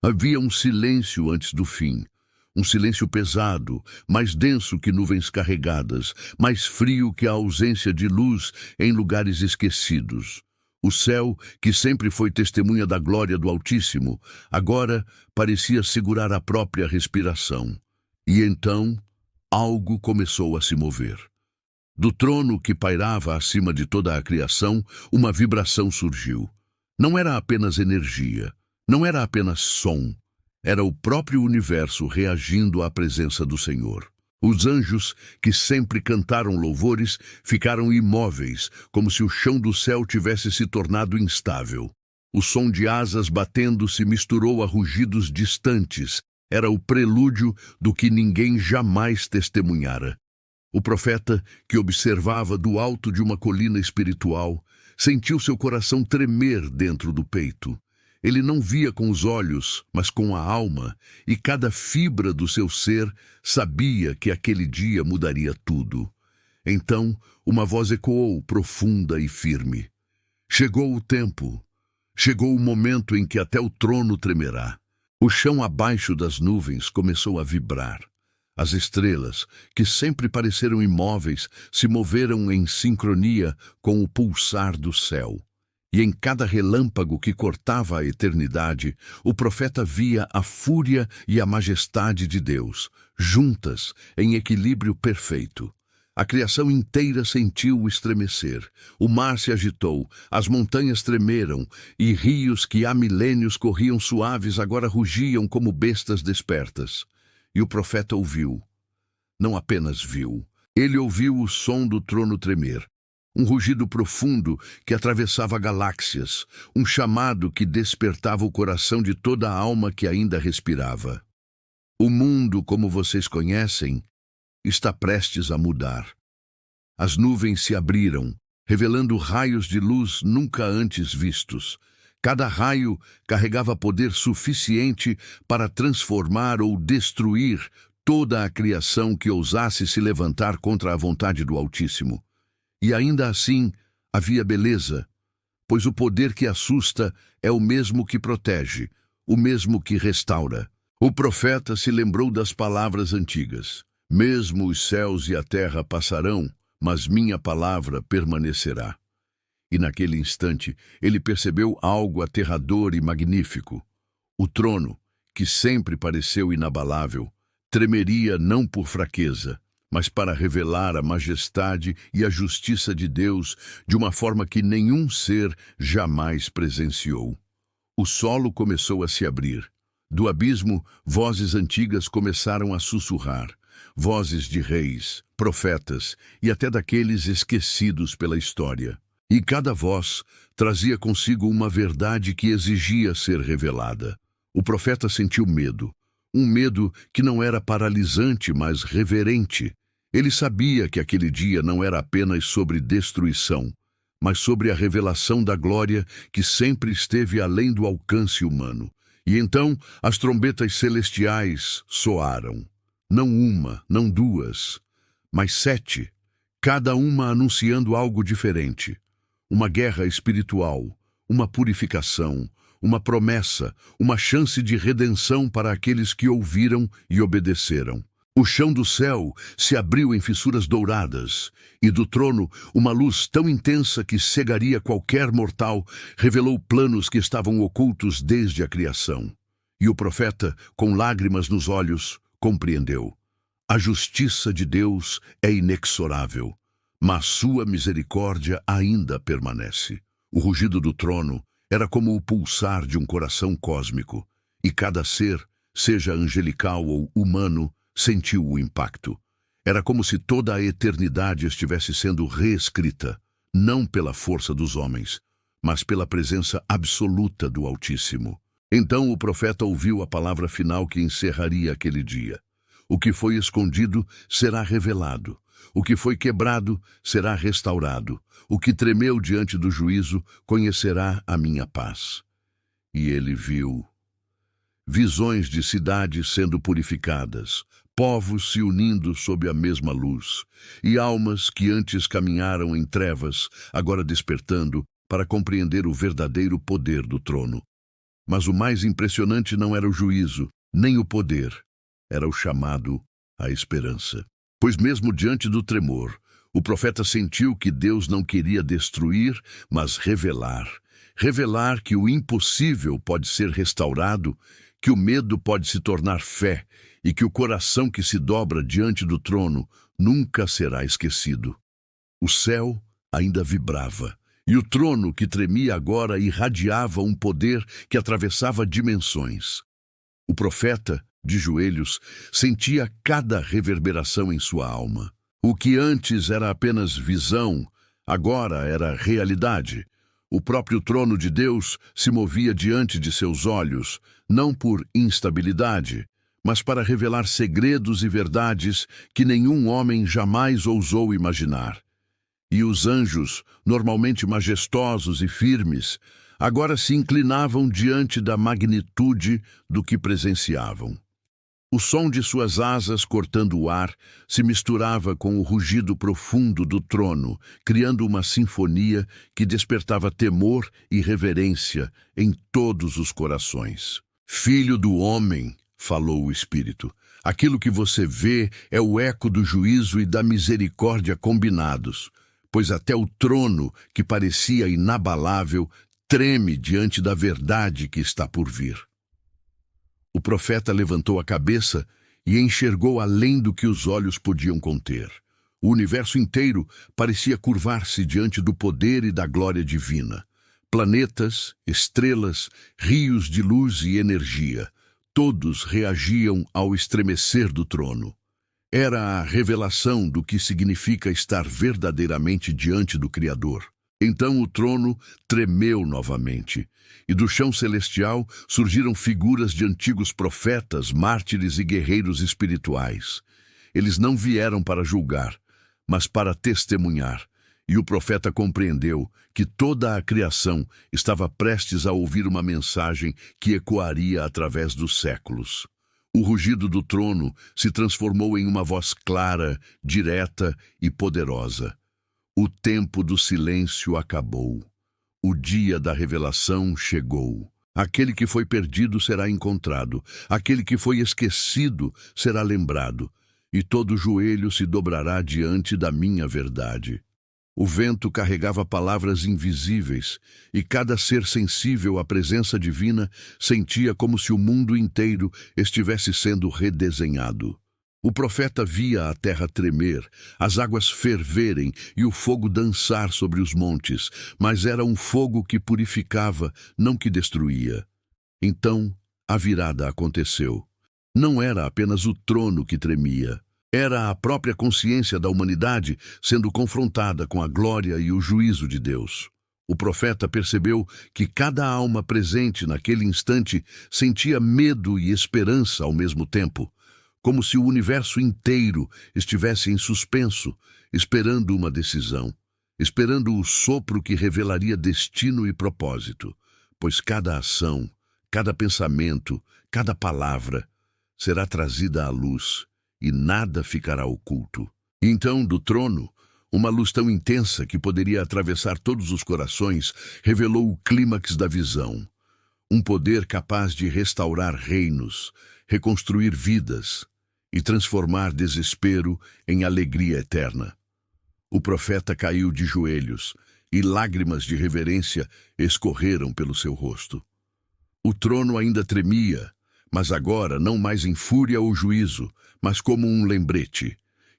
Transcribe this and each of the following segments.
Havia um silêncio antes do fim. Um silêncio pesado, mais denso que nuvens carregadas, mais frio que a ausência de luz em lugares esquecidos. O céu, que sempre foi testemunha da glória do Altíssimo, agora parecia segurar a própria respiração. E então, algo começou a se mover. Do trono que pairava acima de toda a criação, uma vibração surgiu. Não era apenas energia, não era apenas som. Era o próprio universo reagindo à presença do Senhor. Os anjos, que sempre cantaram louvores, ficaram imóveis, como se o chão do céu tivesse se tornado instável. O som de asas batendo se misturou a rugidos distantes. Era o prelúdio do que ninguém jamais testemunhara. O profeta, que observava do alto de uma colina espiritual, sentiu seu coração tremer dentro do peito. Ele não via com os olhos, mas com a alma, e cada fibra do seu ser sabia que aquele dia mudaria tudo. Então, uma voz ecoou profunda e firme. Chegou o tempo. Chegou o momento em que até o trono tremerá. O chão abaixo das nuvens começou a vibrar. As estrelas, que sempre pareceram imóveis, se moveram em sincronia com o pulsar do céu. E em cada relâmpago que cortava a eternidade, o profeta via a fúria e a majestade de Deus, juntas, em equilíbrio perfeito. A criação inteira sentiu o estremecer. O mar se agitou, as montanhas tremeram, e rios que há milênios corriam suaves agora rugiam como bestas despertas. E o profeta ouviu. Não apenas viu. Ele ouviu o som do trono tremer. Um rugido profundo que atravessava galáxias, um chamado que despertava o coração de toda a alma que ainda respirava. O mundo, como vocês conhecem, está prestes a mudar. As nuvens se abriram, revelando raios de luz nunca antes vistos. Cada raio carregava poder suficiente para transformar ou destruir toda a criação que ousasse se levantar contra a vontade do Altíssimo. E ainda assim havia beleza, pois o poder que assusta é o mesmo que protege, o mesmo que restaura. O profeta se lembrou das palavras antigas. Mesmo os céus e a terra passarão, mas minha palavra permanecerá. E naquele instante ele percebeu algo aterrador e magnífico. O trono, que sempre pareceu inabalável, tremeria não por fraqueza, mas para revelar a majestade e a justiça de Deus de uma forma que nenhum ser jamais presenciou. O solo começou a se abrir. Do abismo, vozes antigas começaram a sussurrar, vozes de reis, profetas e até daqueles esquecidos pela história. E cada voz trazia consigo uma verdade que exigia ser revelada. O profeta sentiu medo, um medo que não era paralisante, mas reverente. Ele sabia que aquele dia não era apenas sobre destruição, mas sobre a revelação da glória que sempre esteve além do alcance humano. E então as trombetas celestiais soaram. Não uma, não duas, mas 7, cada uma anunciando algo diferente. Uma guerra espiritual, uma purificação, uma promessa, uma chance de redenção para aqueles que ouviram e obedeceram. O chão do céu se abriu em fissuras douradas, e do trono uma luz tão intensa que cegaria qualquer mortal revelou planos que estavam ocultos desde a criação. E o profeta, com lágrimas nos olhos, compreendeu. A justiça de Deus é inexorável, mas sua misericórdia ainda permanece. O rugido do trono era como o pulsar de um coração cósmico, e cada ser, seja angelical ou humano, sentiu o impacto. Era como se toda a eternidade estivesse sendo reescrita, não pela força dos homens, mas pela presença absoluta do Altíssimo. Então o profeta ouviu a palavra final que encerraria aquele dia. O que foi escondido será revelado. O que foi quebrado será restaurado. O que tremeu diante do juízo conhecerá a minha paz. E ele viu visões de cidades sendo purificadas, povos se unindo sob a mesma luz, e almas que antes caminharam em trevas, agora despertando para compreender o verdadeiro poder do trono. Mas o mais impressionante não era o juízo, nem o poder. Era o chamado à esperança. Pois mesmo diante do tremor, o profeta sentiu que Deus não queria destruir, mas revelar. Revelar que o impossível pode ser restaurado, que o medo pode se tornar fé e que o coração que se dobra diante do trono nunca será esquecido. O céu ainda vibrava, e o trono que tremia agora irradiava um poder que atravessava dimensões. O profeta, de joelhos, sentia cada reverberação em sua alma. O que antes era apenas visão, agora era realidade. O próprio trono de Deus se movia diante de seus olhos, não por instabilidade, mas para revelar segredos e verdades que nenhum homem jamais ousou imaginar. E os anjos, normalmente majestosos e firmes, agora se inclinavam diante da magnitude do que presenciavam. O som de suas asas cortando o ar se misturava com o rugido profundo do trono, criando uma sinfonia que despertava temor e reverência em todos os corações. Filho do homem, falou o Espírito, aquilo que você vê é o eco do juízo e da misericórdia combinados, pois até o trono, que parecia inabalável, treme diante da verdade que está por vir. O profeta levantou a cabeça e enxergou além do que os olhos podiam conter. O universo inteiro parecia curvar-se diante do poder e da glória divina. Planetas, estrelas, rios de luz e energia, todos reagiam ao estremecer do trono. Era a revelação do que significa estar verdadeiramente diante do Criador. Então o trono tremeu novamente, e do chão celestial surgiram figuras de antigos profetas, mártires e guerreiros espirituais. Eles não vieram para julgar, mas para testemunhar, e o profeta compreendeu que toda a criação estava prestes a ouvir uma mensagem que ecoaria através dos séculos. O rugido do trono se transformou em uma voz clara, direta e poderosa. O tempo do silêncio acabou. O dia da revelação chegou. Aquele que foi perdido será encontrado. Aquele que foi esquecido será lembrado. E todo joelho se dobrará diante da minha verdade. O vento carregava palavras invisíveis, e cada ser sensível à presença divina sentia como se o mundo inteiro estivesse sendo redesenhado. O profeta via a terra tremer, as águas ferverem e o fogo dançar sobre os montes, mas era um fogo que purificava, não que destruía. Então, a virada aconteceu. Não era apenas o trono que tremia. Era a própria consciência da humanidade sendo confrontada com a glória e o juízo de Deus. O profeta percebeu que cada alma presente naquele instante sentia medo e esperança ao mesmo tempo, como se o universo inteiro estivesse em suspenso, esperando uma decisão, esperando o sopro que revelaria destino e propósito, pois cada ação, cada pensamento, cada palavra será trazida à luz e nada ficará oculto. Então, do trono, uma luz tão intensa que poderia atravessar todos os corações revelou o clímax da visão, um poder capaz de restaurar reinos, reconstruir vidas e transformar desespero em alegria eterna. O profeta caiu de joelhos e lágrimas de reverência escorreram pelo seu rosto. O trono ainda tremia, mas agora não mais em fúria ou juízo, mas como um lembrete,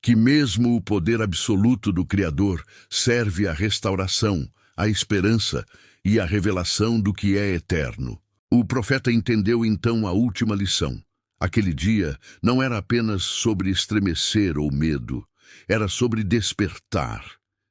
que mesmo o poder absoluto do Criador serve à restauração, à esperança e à revelação do que é eterno. O profeta entendeu então a última lição. Aquele dia não era apenas sobre estremecer ou medo, era sobre despertar.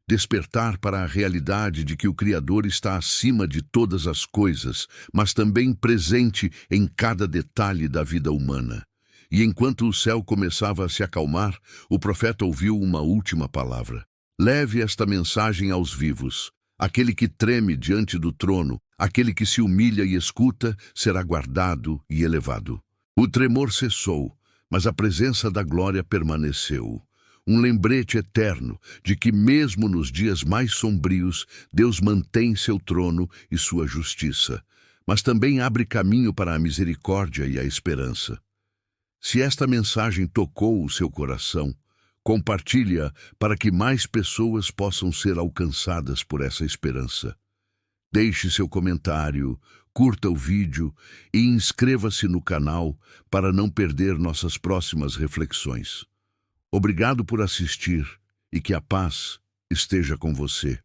Despertar para a realidade de que o Criador está acima de todas as coisas, mas também presente em cada detalhe da vida humana. E enquanto o céu começava a se acalmar, o profeta ouviu uma última palavra. Leve esta mensagem aos vivos. Aquele que treme diante do trono, aquele que se humilha e escuta, será guardado e elevado. O tremor cessou, mas a presença da glória permaneceu. Um lembrete eterno de que mesmo nos dias mais sombrios, Deus mantém seu trono e sua justiça. mas também abre caminho para a misericórdia e a esperança. Se esta mensagem tocou o seu coração, compartilhe-a para que mais pessoas possam ser alcançadas por essa esperança. Deixe seu comentário, curta o vídeo e inscreva-se no canal para não perder nossas próximas reflexões. Obrigado por assistir e que a paz esteja com você.